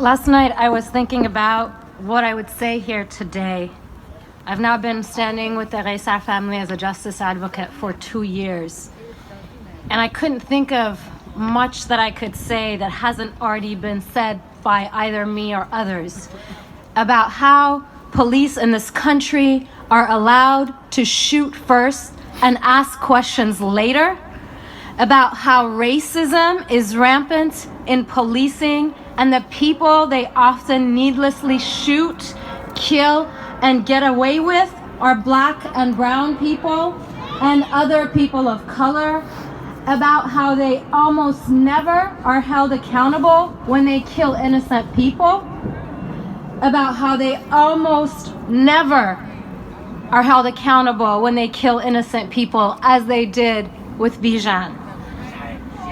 Last night I was thinking about what I would say here today. I've now been standing with the Reysar family as a justice advocate for 2 years. And I couldn't think of much that I could say that hasn't already been said by either me or others about how police in this country are allowed to shoot first and ask questions later, about how racism is rampant in policing and the people they often needlessly shoot, kill, and get away with are Black and brown people and other people of color, about how they almost never are held accountable when they kill innocent people, about how they almost never are held accountable when they kill innocent people, as they did with Bijan,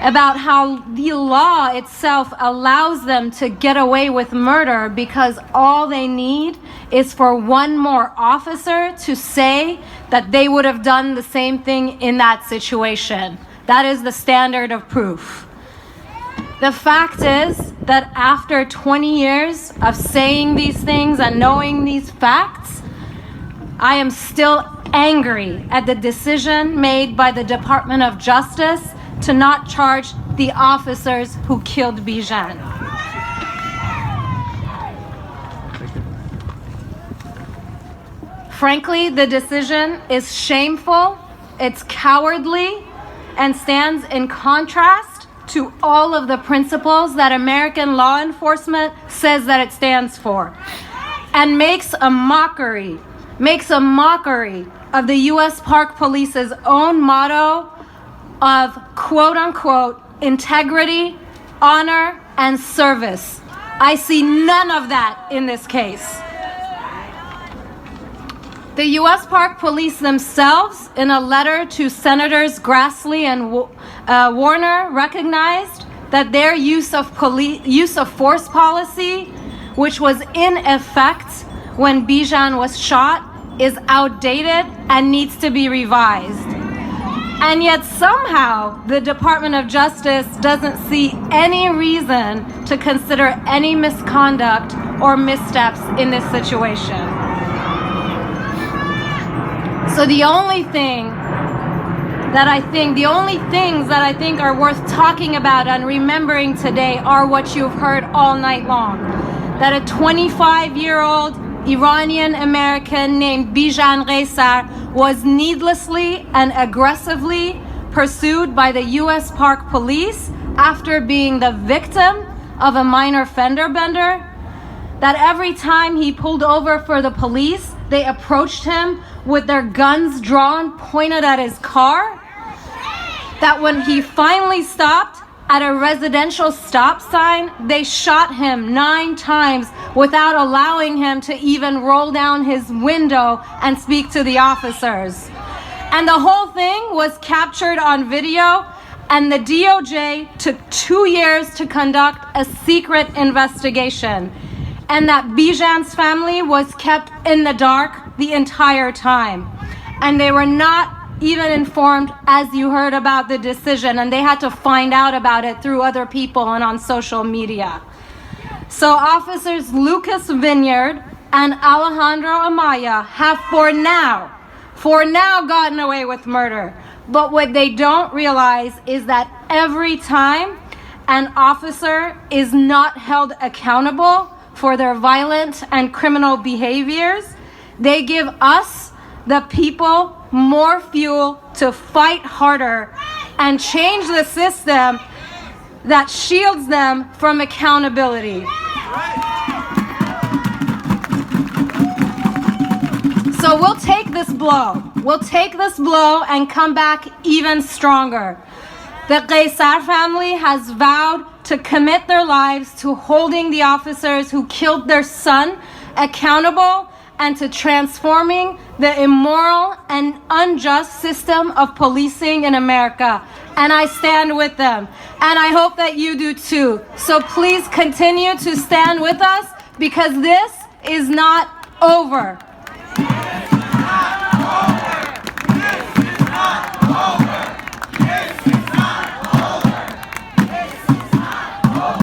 about how the law itself allows them to get away with murder because all they need is for one more officer to say that they would have done the same thing in that situation. That is the standard of proof. The fact is that after 20 years of saying these things and knowing these facts, I am still angry at the decision made by the Department of Justice to not charge the officers who killed Bijan. Frankly, the decision is shameful, it's cowardly, and stands in contrast to all of the principles that American law enforcement says that it stands for, and makes a mockery of the U.S. Park Police's own motto of quote-unquote integrity, honor, and service. I see none of that in this case. The U.S. Park Police themselves, in a letter to Senators Grassley and Warner, recognized that their use of force policy, which was in effect when Bijan was shot, is outdated and needs to be revised. And yet somehow the Department of Justice doesn't see any reason to consider any misconduct or missteps in this situation. So the only things that I think are worth talking about and remembering today are what you've heard all night long. That a 25-year-old Iranian American named Bijan Reysar was needlessly and aggressively pursued by the U.S. Park Police after being the victim of a minor fender bender. That every time he pulled over for the police, they approached him with their guns drawn, pointed at his car. That when he finally stopped at a residential stop sign, they shot him 9 times without allowing him to even roll down his window and speak to the officers. And the whole thing was captured on video, and the DOJ took 2 years to conduct a secret investigation. And that Bijan's family was kept in the dark the entire time. And they were not even informed, as you heard, about the decision, and they had to find out about it through other people and on social media. So officers Lucas Vineyard and Alejandro Amaya have for now gotten away with murder. But what they don't realize is that every time an officer is not held accountable for their violent and criminal behaviors, they give us, the people, more fuel to fight harder and change the system that shields them from accountability. So we'll take this blow and come back even stronger. The Reysar family has vowed to commit their lives to holding the officers who killed their son accountable and to transforming the immoral and unjust system of policing in America. And I stand with them. And I hope that you do too. So please continue to stand with us, because this is not over.